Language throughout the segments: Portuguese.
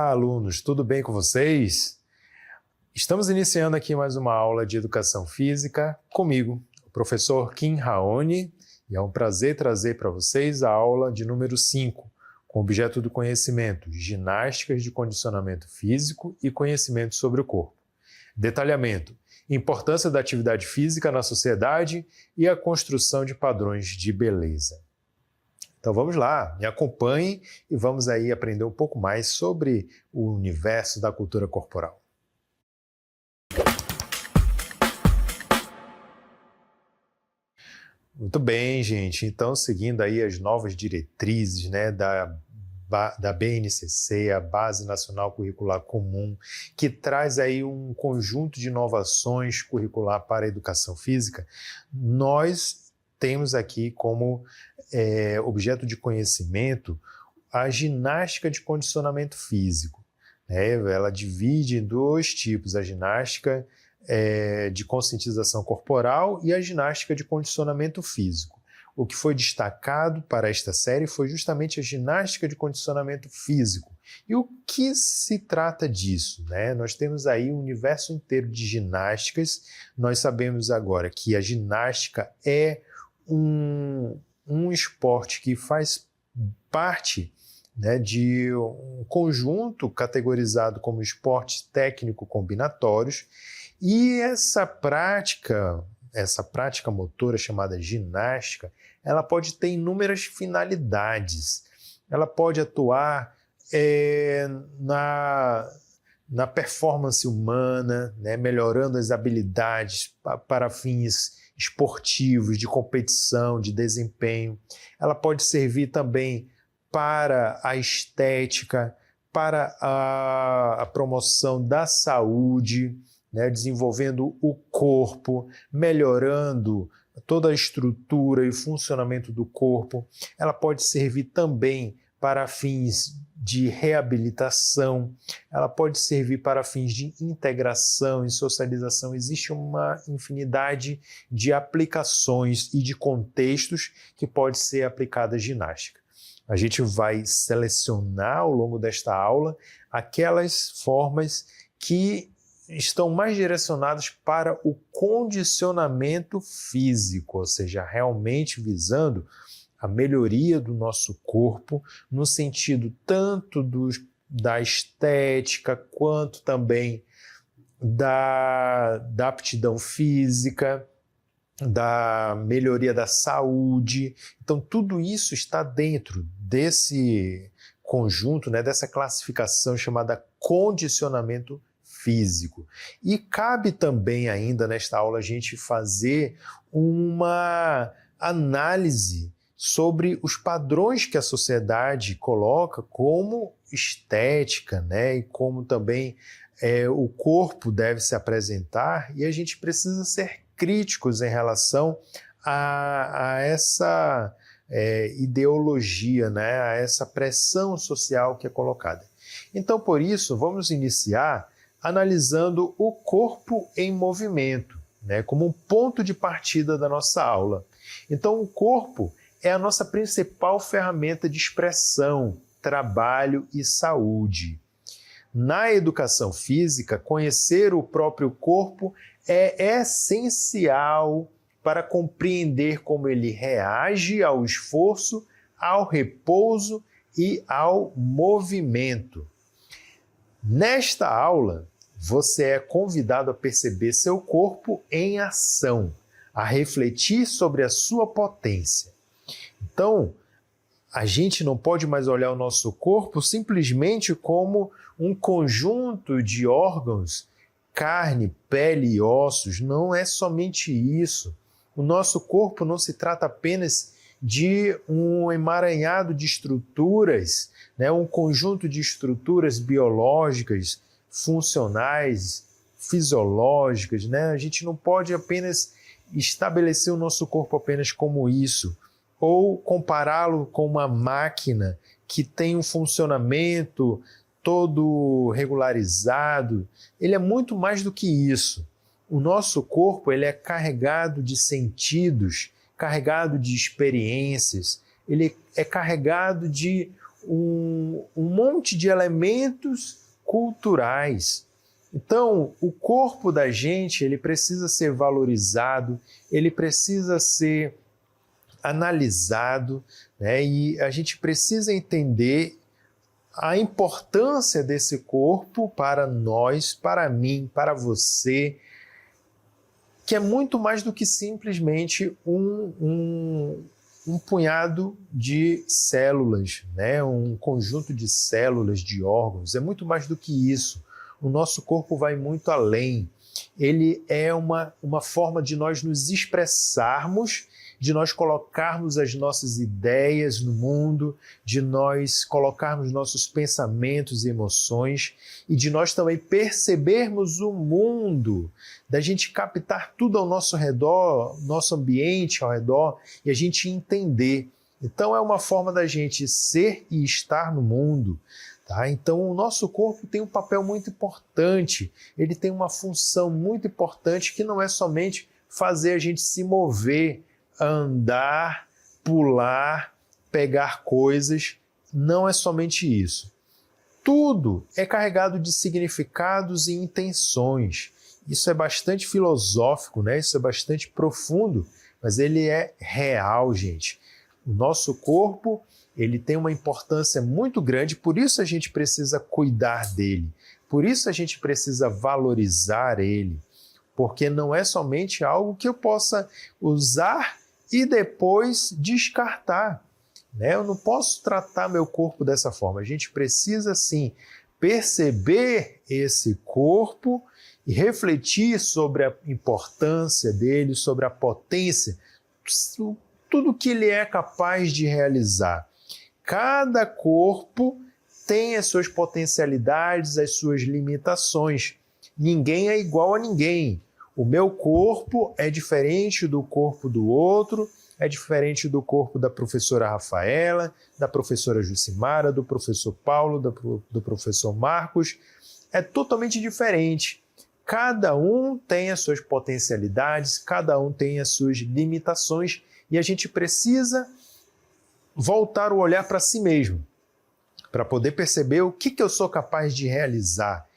Olá, alunos, tudo bem com vocês? Estamos iniciando aqui mais uma aula de Educação Física comigo, o professor Kim Raoni, e é um prazer trazer para vocês a aula de número 5, com objeto do conhecimento, ginásticas de condicionamento físico e conhecimento sobre o corpo. Detalhamento, importância da atividade física na sociedade e a construção de padrões de beleza. Então vamos lá, me acompanhem e vamos aí aprender um pouco mais sobre o universo da cultura corporal. Muito bem, gente. Então, seguindo aí as novas diretrizes, né, da BNCC, a Base Nacional Curricular Comum, que traz aí um conjunto de inovações curricular para a educação física, nós temos aqui como objeto de conhecimento a ginástica de condicionamento físico. Ela divide em dois tipos, a ginástica de conscientização corporal e a ginástica de condicionamento físico. O que foi destacado para esta série foi justamente a ginástica de condicionamento físico. E o que se trata disso? Nós temos aí um universo inteiro de ginásticas. Nós sabemos agora que a ginástica é um esporte que faz parte de um conjunto categorizado como esportes técnico-combinatórios, e essa prática motora chamada ginástica, ela pode ter inúmeras finalidades. Ela pode atuar na performance humana, melhorando as habilidades para fins esportivos, de competição, de desempenho. Ela pode servir também para a estética, para a promoção da saúde, desenvolvendo o corpo, melhorando toda a estrutura e funcionamento do corpo. Ela pode servir também para fins de reabilitação, ela pode servir para fins de integração e socialização. Existe uma infinidade de aplicações e de contextos que pode ser aplicada a ginástica. A gente vai selecionar ao longo desta aula aquelas formas que estão mais direcionadas para o condicionamento físico, ou seja, realmente visando a melhoria do nosso corpo, no sentido tanto da estética, quanto também da aptidão física, da melhoria da saúde. Então, tudo isso está dentro desse conjunto, dessa classificação chamada condicionamento físico. E cabe também ainda nesta aula a gente fazer uma análise sobre os padrões que a sociedade coloca como estética, e como também o corpo deve se apresentar, e a gente precisa ser críticos em relação a essa ideologia, a essa pressão social que é colocada. Então, por isso, vamos iniciar analisando o corpo em movimento, como um ponto de partida da nossa aula. Então, o corpo é a nossa principal ferramenta de expressão, trabalho e saúde. Na educação física, conhecer o próprio corpo é essencial para compreender como ele reage ao esforço, ao repouso e ao movimento. Nesta aula, você é convidado a perceber seu corpo em ação, a refletir sobre a sua potência. Então, a gente não pode mais olhar o nosso corpo simplesmente como um conjunto de órgãos, carne, pele e ossos. Não é somente isso. O nosso corpo não se trata apenas de um emaranhado de estruturas, um conjunto de estruturas biológicas, funcionais, fisiológicas. A gente não pode apenas estabelecer o nosso corpo apenas como isso, ou compará-lo com uma máquina que tem um funcionamento todo regularizado. Ele é muito mais do que isso. O nosso corpo ele é carregado de sentidos, carregado de experiências, ele é carregado de um monte de elementos culturais. Então, o corpo da gente, ele precisa ser valorizado, ele precisa ser analisado, né? E a gente precisa entender a importância desse corpo para nós, para mim, para você, que é muito mais do que simplesmente um punhado de células, né? Um conjunto de células, de órgãos, é muito mais do que isso. O nosso corpo vai muito além. Ele é uma forma de nós nos expressarmos, de nós colocarmos as nossas ideias no mundo, de nós colocarmos nossos pensamentos e emoções e de nós também percebermos o mundo, da gente captar tudo ao nosso redor, nosso ambiente ao redor e a gente entender. Então é uma forma da gente ser e estar no mundo. Tá? Então o nosso corpo tem um papel muito importante, ele tem uma função muito importante que não é somente fazer a gente se mover, andar, pular, pegar coisas, não é somente isso. Tudo é carregado de significados e intenções. Isso é bastante filosófico, né? Isso é bastante profundo, mas ele é real, gente. O nosso corpo, ele tem uma importância muito grande, por isso a gente precisa cuidar dele, por isso a gente precisa valorizar ele, porque não é somente algo que eu possa usar e depois descartar, né? Eu não posso tratar meu corpo dessa forma. A gente precisa, sim, perceber esse corpo e refletir sobre a importância dele, sobre a potência, tudo que ele é capaz de realizar. Cada corpo tem as suas potencialidades, as suas limitações. Ninguém é igual a ninguém. O meu corpo é diferente do corpo do outro, é diferente do corpo da professora Rafaela, da professora Jucimara, do professor Paulo, do professor Marcos. É totalmente diferente. Cada um tem as suas potencialidades, cada um tem as suas limitações e a gente precisa voltar o olhar para si mesmo, para poder perceber o que eu sou capaz de realizar.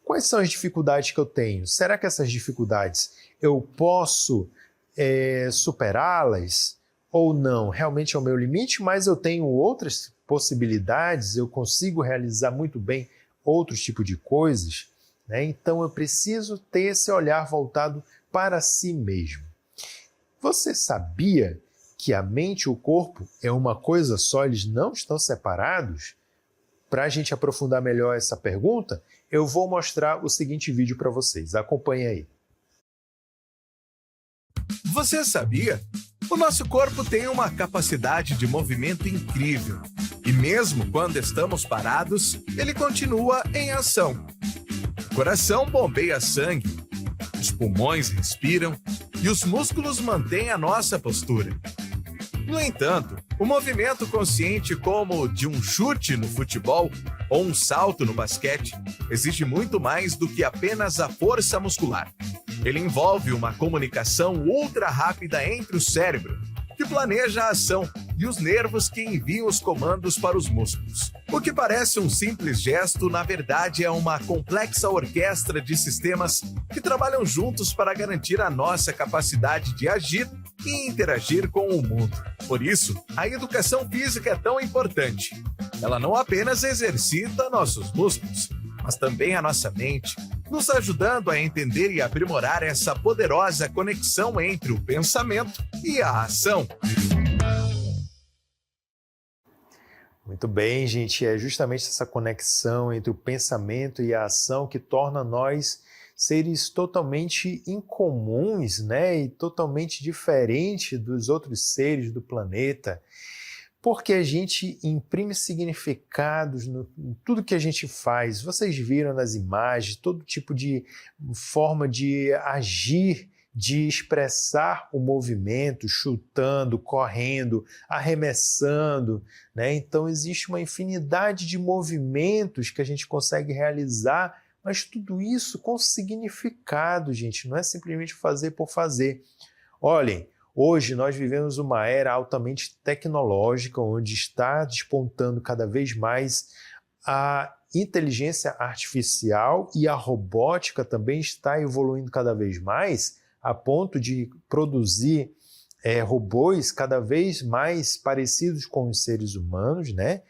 Quais são as dificuldades que eu tenho? Será que essas dificuldades eu posso superá-las ou não? Realmente é o meu limite, mas eu tenho outras possibilidades, eu consigo realizar muito bem outros tipos de coisas, né? Então eu preciso ter esse olhar voltado para si mesmo. Você sabia que a mente e o corpo é uma coisa só, eles não estão separados? Para a gente aprofundar melhor essa pergunta, eu vou mostrar o seguinte vídeo para vocês. Acompanhe aí. Você sabia? O nosso corpo tem uma capacidade de movimento incrível. E mesmo quando estamos parados, ele continua em ação. O coração bombeia sangue, os pulmões respiram e os músculos mantêm a nossa postura. No entanto, o movimento consciente como o de um chute no futebol ou um salto no basquete exige muito mais do que apenas a força muscular. Ele envolve uma comunicação ultra rápida entre o cérebro, que planeja a ação, e os nervos que enviam os comandos para os músculos. O que parece um simples gesto, na verdade é uma complexa orquestra de sistemas que trabalham juntos para garantir a nossa capacidade de agir e interagir com o mundo. Por isso, a educação física é tão importante. Ela não apenas exercita nossos músculos, mas também a nossa mente, nos ajudando a entender e aprimorar essa poderosa conexão entre o pensamento e a ação. Muito bem, gente. É justamente essa conexão entre o pensamento e a ação que torna nós seres totalmente incomuns, né? E totalmente diferentes dos outros seres do planeta, porque a gente imprime significados em tudo que a gente faz. Vocês viram nas imagens todo tipo de forma de agir, de expressar o movimento, chutando, correndo, arremessando, né? Então existe uma infinidade de movimentos que a gente consegue realizar, mas tudo isso com significado, gente, não é simplesmente fazer por fazer. Olhem, Hoje nós vivemos uma era altamente tecnológica, onde está despontando cada vez mais a inteligência artificial e a robótica também está evoluindo cada vez mais, a ponto de produzir robôs cada vez mais parecidos com os seres humanos, né?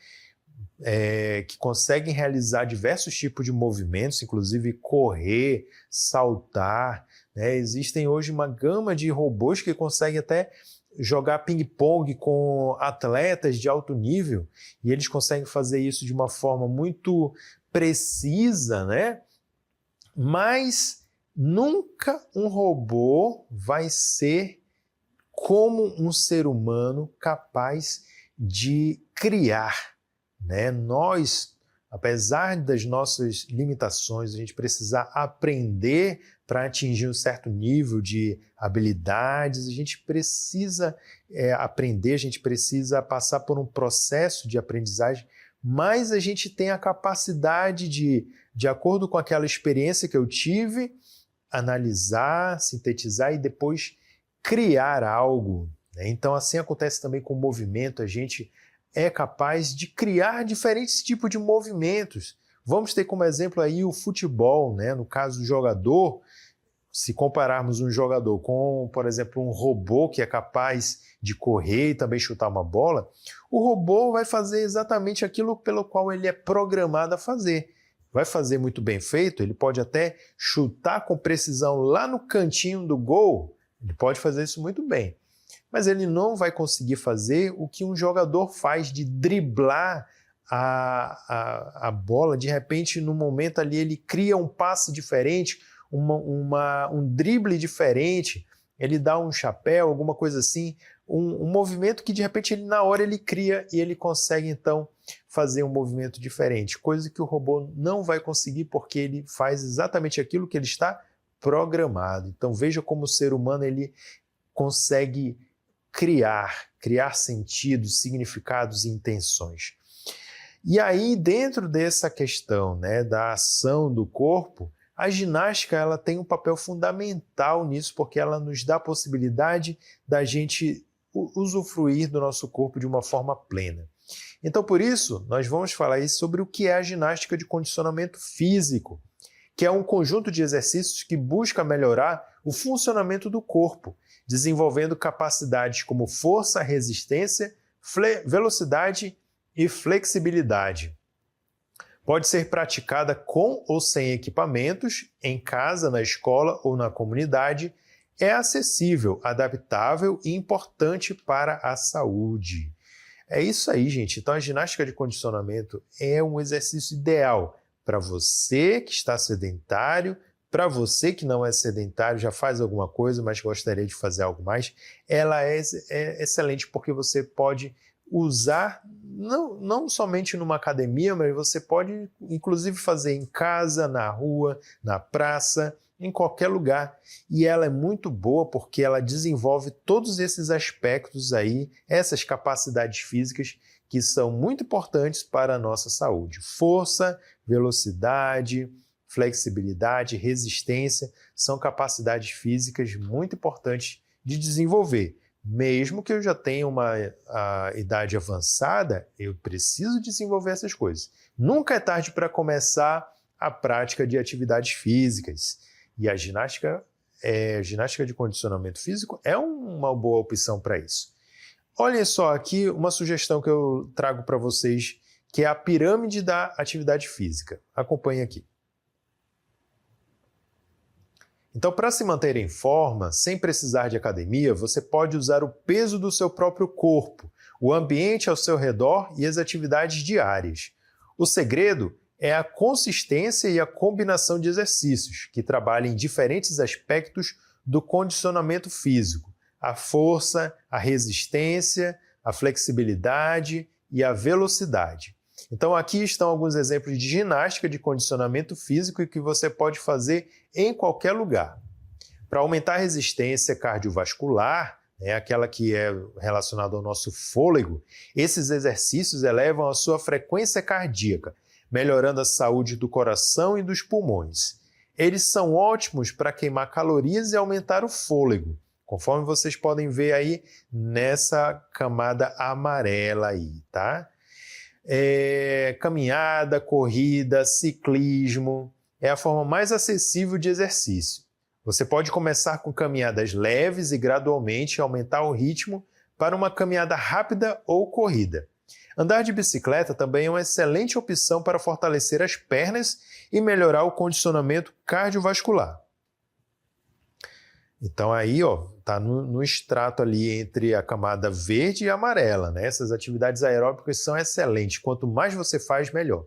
Que conseguem realizar diversos tipos de movimentos, inclusive correr, saltar, né? Existem hoje uma gama de robôs que conseguem até jogar ping-pong com atletas de alto nível, e eles conseguem fazer isso de uma forma muito precisa, né? Mas nunca um robô vai ser como um ser humano capaz de criar, né? Nós, apesar das nossas limitações, a gente precisar aprender para atingir um certo nível de habilidades, a gente precisa aprender, a gente precisa passar por um processo de aprendizagem, mas a gente tem a capacidade de acordo com aquela experiência que eu tive, analisar, sintetizar e depois criar algo, né? Então assim acontece também com o movimento, a gente é capaz de criar diferentes tipos de movimentos. Vamos ter como exemplo aí o futebol, né? No caso do jogador, se compararmos um jogador com, por exemplo, um robô que é capaz de correr e também chutar uma bola, o robô vai fazer exatamente aquilo pelo qual ele é programado a fazer. Vai fazer muito bem feito, ele pode até chutar com precisão lá no cantinho do gol, ele pode fazer isso muito bem. Mas ele não vai conseguir fazer o que um jogador faz de driblar a bola. De repente, no momento ali, ele cria um passe diferente, um drible diferente, ele dá um chapéu, alguma coisa assim, um movimento que de repente na hora ele cria e ele consegue então fazer um movimento diferente, coisa que o robô não vai conseguir porque ele faz exatamente aquilo que ele está programado. Então veja como o ser humano ele consegue criar sentidos, significados e intenções. E aí dentro dessa questão, né, da ação do corpo, a ginástica ela tem um papel fundamental nisso, porque ela nos dá a possibilidade da gente usufruir do nosso corpo de uma forma plena. Então, por isso, nós vamos falar aí sobre o que é a ginástica de condicionamento físico, que é um conjunto de exercícios que busca melhorar o funcionamento do corpo, desenvolvendo capacidades como força, resistência, velocidade e flexibilidade. Pode ser praticada com ou sem equipamentos, em casa, na escola ou na comunidade. É acessível, adaptável e importante para a saúde. É isso aí, gente. Então, a ginástica de condicionamento é um exercício ideal para você que está sedentário, para você que não é sedentário, já faz alguma coisa, mas gostaria de fazer algo mais. Ela é excelente porque você pode usar não somente numa academia, mas você pode inclusive fazer em casa, na rua, na praça, em qualquer lugar. E ela é muito boa porque ela desenvolve todos esses aspectos aí, essas capacidades físicas que são muito importantes para a nossa saúde. Força, velocidade, flexibilidade, resistência são capacidades físicas muito importantes de desenvolver. Mesmo que eu já tenha a idade avançada, eu preciso desenvolver essas coisas. Nunca é tarde para começar a prática de atividades físicas. E a ginástica de condicionamento físico é uma boa opção para isso. Olhem só aqui uma sugestão que eu trago para vocês, que é a pirâmide da atividade física. Acompanhe aqui. Então, para se manter em forma, sem precisar de academia, você pode usar o peso do seu próprio corpo, o ambiente ao seu redor e as atividades diárias. O segredo é a consistência e a combinação de exercícios, que trabalham em diferentes aspectos do condicionamento físico: a força, a resistência, a flexibilidade e a velocidade. Então aqui estão alguns exemplos de ginástica de condicionamento físico que você pode fazer em qualquer lugar. Para aumentar a resistência cardiovascular, aquela que é relacionada ao nosso fôlego, esses exercícios elevam a sua frequência cardíaca, melhorando a saúde do coração e dos pulmões. Eles são ótimos para queimar calorias e aumentar o fôlego, conforme vocês podem ver aí nessa camada amarela aí, tá? Caminhada, corrida, ciclismo, é a forma mais acessível de exercício. Você pode começar com caminhadas leves e gradualmente aumentar o ritmo para uma caminhada rápida ou corrida. Andar de bicicleta também é uma excelente opção para fortalecer as pernas e melhorar o condicionamento cardiovascular. Então aí, tá no extrato ali entre a camada verde e amarela, né? Essas atividades aeróbicas são excelentes. Quanto mais você faz, melhor.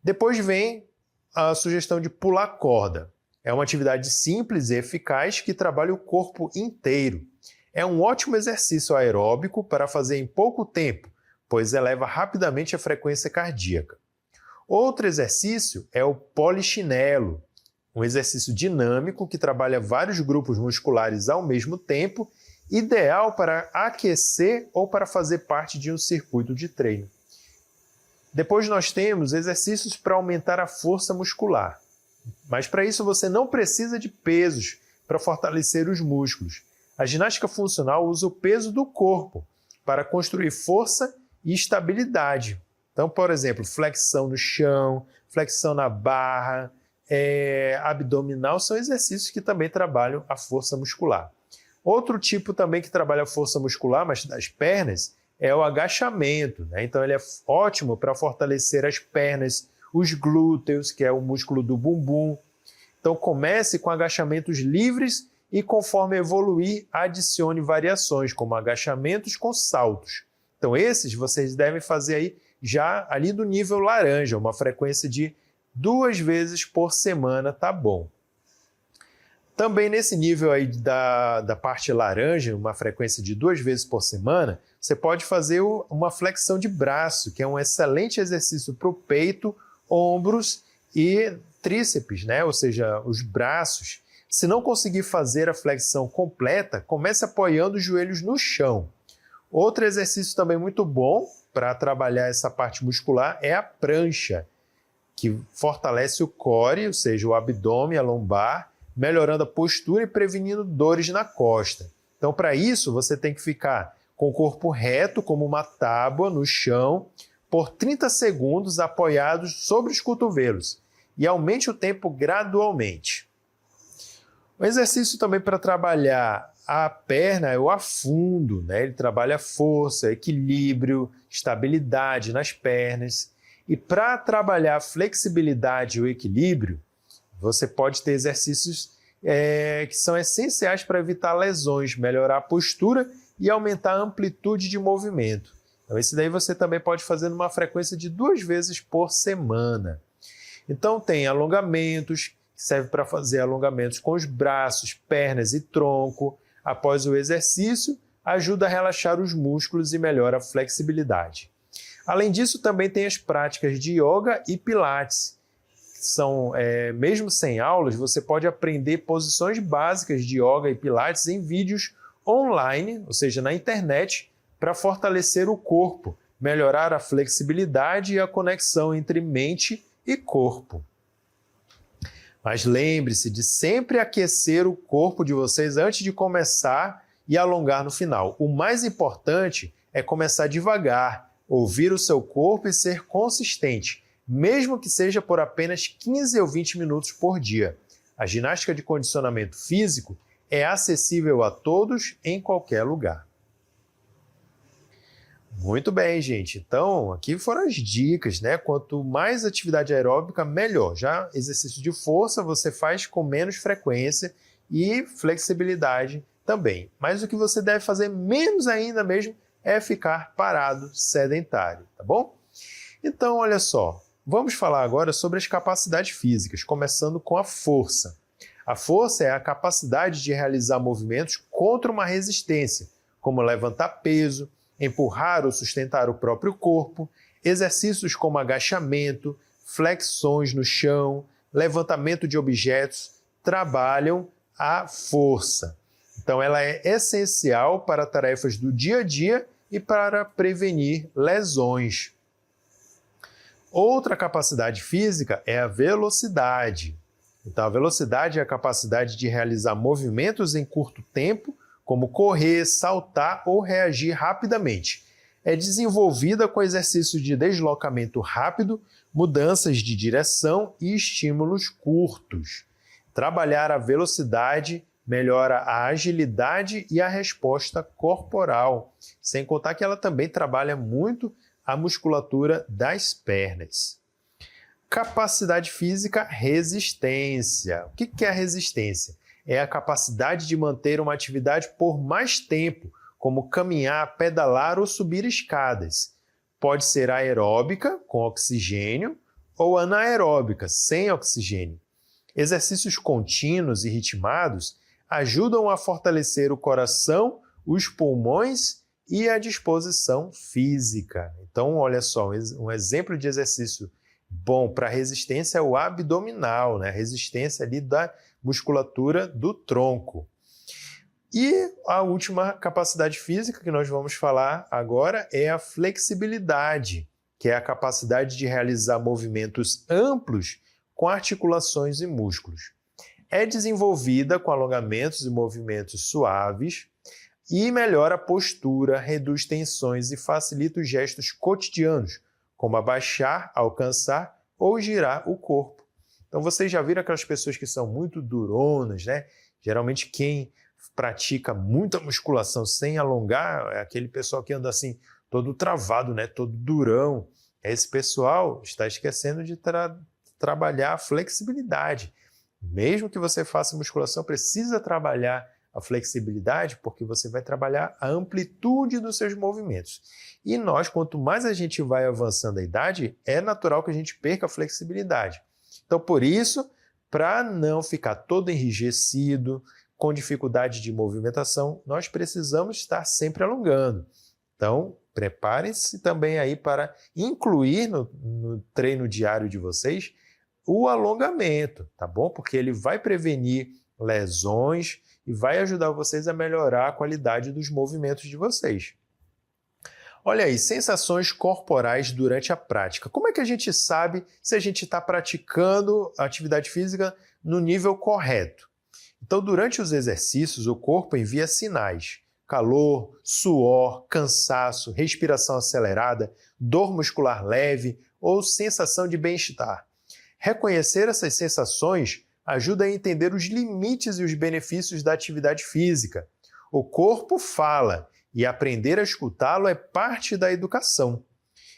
Depois vem a sugestão de pular corda. É uma atividade simples e eficaz que trabalha o corpo inteiro. É um ótimo exercício aeróbico para fazer em pouco tempo, pois eleva rapidamente a frequência cardíaca. Outro exercício é o polichinelo, um exercício dinâmico que trabalha vários grupos musculares ao mesmo tempo, ideal para aquecer ou para fazer parte de um circuito de treino. Depois nós temos exercícios para aumentar a força muscular. Mas para isso você não precisa de pesos para fortalecer os músculos. A ginástica funcional usa o peso do corpo para construir força e estabilidade. Então, por exemplo, flexão no chão, flexão na barra, abdominal são exercícios que também trabalham a força muscular. Outro tipo também que trabalha a força muscular, mas das pernas, é o agachamento, né? Então ele é ótimo para fortalecer as pernas, os glúteos, que é o músculo do bumbum. Então comece com agachamentos livres e conforme evoluir, adicione variações, como agachamentos com saltos. Então esses vocês devem fazer aí já ali do nível laranja, uma frequência de 2 vezes por semana, tá bom. Também nesse nível aí da parte laranja, uma frequência de 2 vezes por semana, você pode fazer uma flexão de braço, que é um excelente exercício para o peito, ombros e tríceps, né? Ou seja, os braços. Se não conseguir fazer a flexão completa, comece apoiando os joelhos no chão. Outro exercício também muito bom para trabalhar essa parte muscular é a prancha, que fortalece o core, ou seja, o abdômen, a lombar, melhorando a postura e prevenindo dores na costa. Então, para isso, você tem que ficar com o corpo reto, como uma tábua, no chão, por 30 segundos apoiados sobre os cotovelos e aumente o tempo gradualmente. O exercício também para trabalhar a perna é o afundo, né? Ele trabalha força, equilíbrio, estabilidade nas pernas. E para trabalhar a flexibilidade e o equilíbrio, você pode ter exercícios que são essenciais para evitar lesões, melhorar a postura e aumentar a amplitude de movimento. Então, esse daí você também pode fazer numa frequência de 2 vezes por semana. Então, tem alongamentos, que serve para fazer alongamentos com os braços, pernas e tronco. Após o exercício, ajuda a relaxar os músculos e melhora a flexibilidade. Além disso, também tem as práticas de yoga e pilates. Mesmo sem aulas, você pode aprender posições básicas de yoga e pilates em vídeos online, ou seja, na internet, para fortalecer o corpo, melhorar a flexibilidade e a conexão entre mente e corpo. Mas lembre-se de sempre aquecer o corpo de vocês antes de começar e alongar no final. O mais importante é começar devagar, ouvir o seu corpo e ser consistente, mesmo que seja por apenas 15 ou 20 minutos por dia. A ginástica de condicionamento físico é acessível a todos em qualquer lugar. Muito bem, gente. Então, aqui foram as dicas, né? Quanto mais atividade aeróbica, melhor. Já exercício de força você faz com menos frequência e flexibilidade também. Mas o que você deve fazer menos ainda mesmo é ficar parado, sedentário, tá bom? Então, olha só. Vamos falar agora sobre as capacidades físicas, começando com a força. A força é a capacidade de realizar movimentos contra uma resistência, como levantar peso, empurrar ou sustentar o próprio corpo, exercícios como agachamento, flexões no chão, levantamento de objetos, trabalham a força. Então, ela é essencial para tarefas do dia a dia e para prevenir lesões. Outra capacidade física é a velocidade. Então, a velocidade é a capacidade de realizar movimentos em curto tempo como correr, saltar ou reagir rapidamente. É desenvolvida com exercícios de deslocamento rápido, mudanças de direção e estímulos curtos. Trabalhar a velocidade melhora a agilidade e a resposta corporal, sem contar que ela também trabalha muito a musculatura das pernas. Capacidade física, resistência. O que é a resistência? É a capacidade de manter uma atividade por mais tempo, como caminhar, pedalar ou subir escadas. Pode ser aeróbica, com oxigênio, ou anaeróbica, sem oxigênio. Exercícios contínuos e ritmados ajudam a fortalecer o coração, os pulmões e a disposição física. Então, olha só, um exemplo de exercício bom para resistência é o abdominal, né? A resistência ali da musculatura do tronco. E a última capacidade física que nós vamos falar agora é a flexibilidade, que é a capacidade de realizar movimentos amplos com articulações e músculos. É desenvolvida com alongamentos e movimentos suaves e melhora a postura, reduz tensões e facilita os gestos cotidianos, como abaixar, alcançar ou girar o corpo. Então vocês já viram aquelas pessoas que são muito duronas, né? Geralmente quem pratica muita musculação sem alongar é aquele pessoal que anda assim todo travado, né? Todo durão. Esse pessoal está esquecendo de trabalhar a flexibilidade. Mesmo que você faça musculação, precisa trabalhar a flexibilidade, porque você vai trabalhar a amplitude dos seus movimentos. E nós, quanto mais a gente vai avançando a idade, é natural que a gente perca a flexibilidade. Então, por isso, para não ficar todo enrijecido, com dificuldade de movimentação, nós precisamos estar sempre alongando. Então, preparem-se também aí para incluir no treino diário de vocês o alongamento, tá bom? Porque ele vai prevenir lesões e vai ajudar vocês a melhorar a qualidade dos movimentos de vocês. Olha aí, sensações corporais durante a prática. Como é que a gente sabe se a gente está praticando a atividade física no nível correto? Então, durante os exercícios, o corpo envia sinais: calor, suor, cansaço, respiração acelerada, dor muscular leve ou sensação de bem-estar. Reconhecer essas sensações ajuda a entender os limites e os benefícios da atividade física. O corpo fala e aprender a escutá-lo é parte da educação.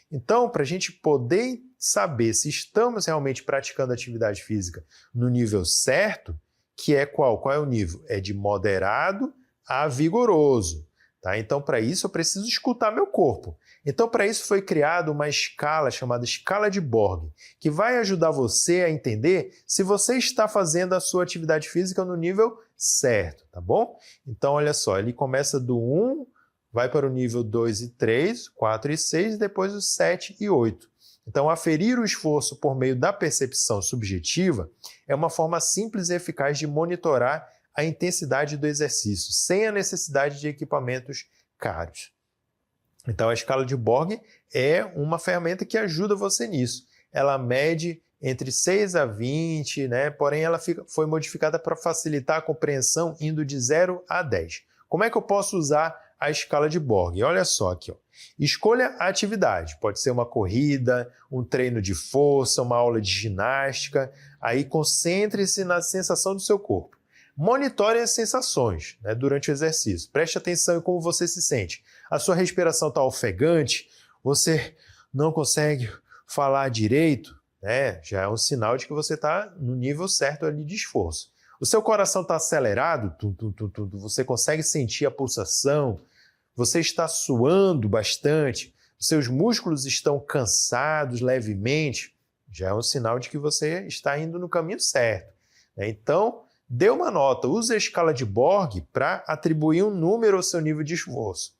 Então, para a gente poder saber se estamos realmente praticando atividade física no nível certo, que é qual? Qual é o nível? É de moderado a vigoroso. Tá? Então, para isso, eu preciso escutar meu corpo. Então, para isso foi criada uma escala chamada escala de Borg, que vai ajudar você a entender se você está fazendo a sua atividade física no nível certo, tá bom? Então, olha só, ele começa do 1, vai para o nível 2 e 3, 4 e 6, e depois o 7 e 8. Então, aferir o esforço por meio da percepção subjetiva é uma forma simples e eficaz de monitorar a intensidade do exercício, sem a necessidade de equipamentos caros. Então, a escala de Borg é uma ferramenta que ajuda você nisso. Ela mede entre 6 a 20, né? Porém, ela foi modificada para facilitar a compreensão indo de 0 a 10. Como é que eu posso usar a escala de Borg? Olha só aqui, ó. Escolha a atividade. Pode ser uma corrida, um treino de força, uma aula de ginástica. Aí, concentre-se na sensação do seu corpo. Monitore as sensações, né, durante o exercício. Preste atenção em como você se sente. A sua respiração está ofegante, você não consegue falar direito, né? Já é um sinal de que você está no nível certo ali de esforço. O seu coração está acelerado, você consegue sentir a pulsação, você está suando bastante, os seus músculos estão cansados levemente, já é um sinal de que você está indo no caminho certo. Né? Então, dê uma nota, use a escala de Borg para atribuir um número ao seu nível de esforço.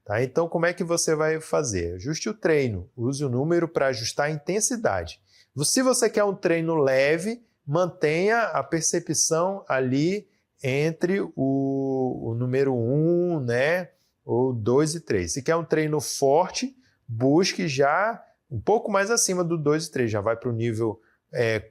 Tá? Então, como é que você vai fazer? Ajuste o treino, use o número para ajustar a intensidade. Se você quer um treino leve, mantenha a percepção ali entre o número 1, né, ou 2 e 3. Se quer um treino forte, busque já um pouco mais acima do 2 e 3, já vai para o nível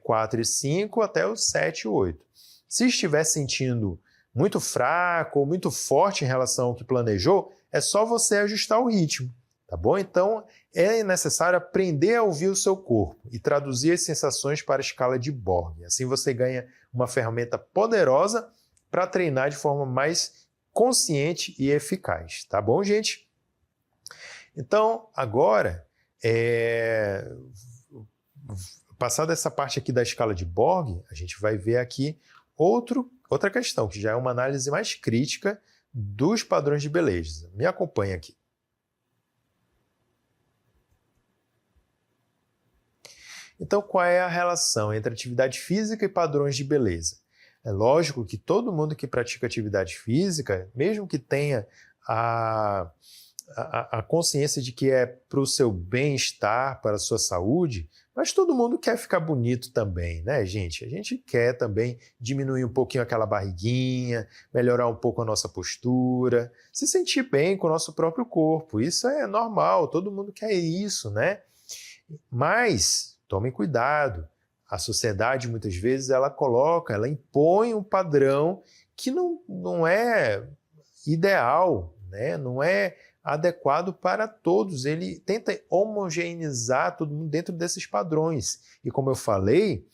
4 e 5 até o 7 e 8. Se estiver sentindo muito fraco ou muito forte em relação ao que planejou, é só você ajustar o ritmo, tá bom? Então, é necessário aprender a ouvir o seu corpo e traduzir as sensações para a escala de Borg. Assim você ganha uma ferramenta poderosa para treinar de forma mais consciente e eficaz, tá bom, gente? Então, agora, passada essa parte aqui da escala de Borg, a gente vai ver aqui outra questão, que já é uma análise mais crítica dos padrões de beleza. Me acompanha aqui. Então, qual é a relação entre atividade física e padrões de beleza? É lógico que todo mundo que pratica atividade física, mesmo que tenha a consciência de que é para o seu bem-estar, para a sua saúde, mas todo mundo quer ficar bonito também, né, gente? A gente quer também diminuir um pouquinho aquela barriguinha, melhorar um pouco a nossa postura, se sentir bem com o nosso próprio corpo. Isso é normal, todo mundo quer isso, né? Mas tomem cuidado. A sociedade, muitas vezes, ela impõe um padrão que não é ideal, né? Não é adequado para todos. Ele tenta homogeneizar todo mundo dentro desses padrões. E como eu falei,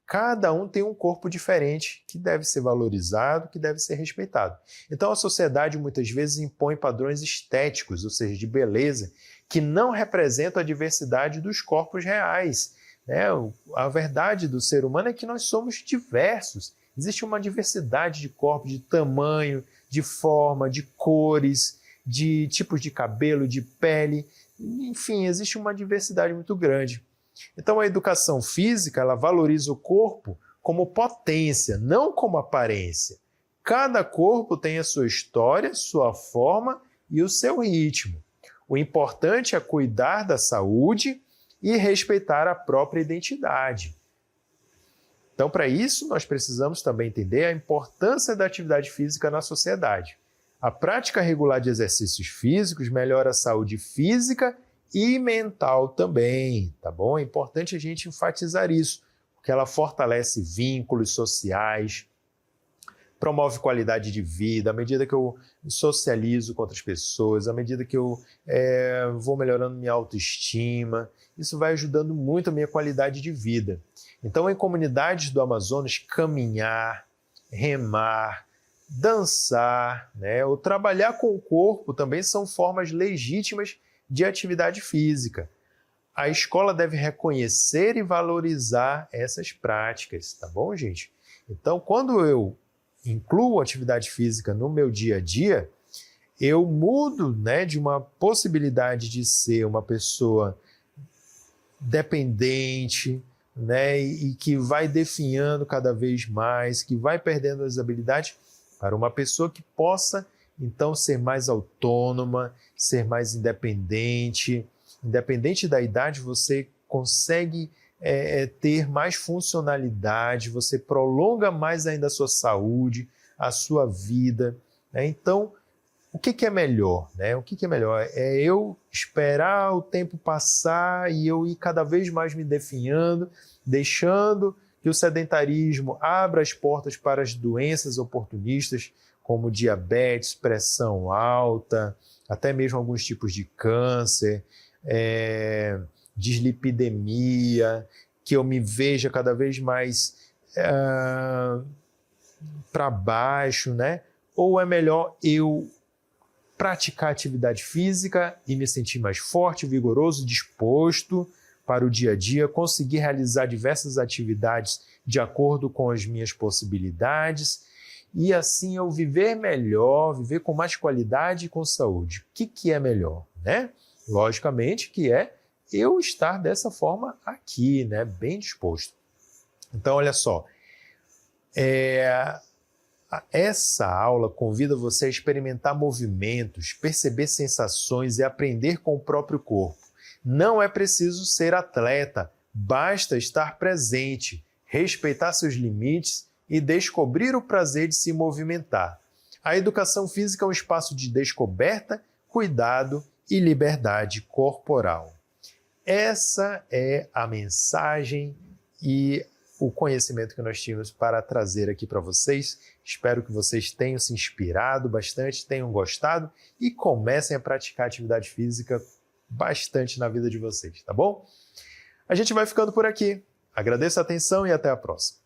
cada um tem um corpo diferente que deve ser valorizado, que deve ser respeitado. Então a sociedade muitas vezes impõe padrões estéticos, ou seja, de beleza, que não representam a diversidade dos corpos reais. A verdade do ser humano é que nós somos diversos. Existe uma diversidade de corpos, de tamanho, de forma, de cores, de tipos de cabelo, de pele, enfim, existe uma diversidade muito grande. Então a educação física, ela valoriza o corpo como potência, não como aparência. Cada corpo tem a sua história, sua forma e o seu ritmo. O importante é cuidar da saúde e respeitar a própria identidade. Então, para isso, nós precisamos também entender a importância da atividade física na sociedade. A prática regular de exercícios físicos melhora a saúde física e mental também, tá bom? É importante a gente enfatizar isso, porque ela fortalece vínculos sociais, promove qualidade de vida, à medida que eu socializo com outras pessoas, à medida que eu vou melhorando minha autoestima, isso vai ajudando muito a minha qualidade de vida. Então, em comunidades do Amazonas, caminhar, remar, dançar, ou trabalhar com o corpo também são formas legítimas de atividade física. A escola deve reconhecer e valorizar essas práticas, tá bom, gente? Então, quando eu incluo atividade física no meu dia a dia, eu mudo, de uma possibilidade de ser uma pessoa dependente, e que vai definhando cada vez mais, que vai perdendo as habilidades, para uma pessoa que possa, então, ser mais autônoma, ser mais independente. Independente da idade, você consegue ter mais funcionalidade, você prolonga mais ainda a sua saúde, a sua vida. Então, o que é melhor? O que é melhor? É eu esperar o tempo passar e eu ir cada vez mais me definhando, deixando que o sedentarismo abra as portas para as doenças oportunistas, como diabetes, pressão alta, até mesmo alguns tipos de câncer, dislipidemia, que eu me veja cada vez mais para baixo, Ou é melhor eu praticar atividade física e me sentir mais forte, vigoroso, disposto para o dia a dia, conseguir realizar diversas atividades de acordo com as minhas possibilidades e assim eu viver melhor, viver com mais qualidade e com saúde. O que é melhor, Logicamente que é eu estar dessa forma aqui, bem disposto. Então, olha só, essa aula convida você a experimentar movimentos, perceber sensações e aprender com o próprio corpo. Não é preciso ser atleta, basta estar presente, respeitar seus limites e descobrir o prazer de se movimentar. A educação física é um espaço de descoberta, cuidado e liberdade corporal. Essa é a mensagem e o conhecimento que nós tínhamos para trazer aqui para vocês. Espero que vocês tenham se inspirado bastante, tenham gostado e comecem a praticar atividade física bastante na vida de vocês, tá bom? A gente vai ficando por aqui. Agradeço a atenção e até a próxima.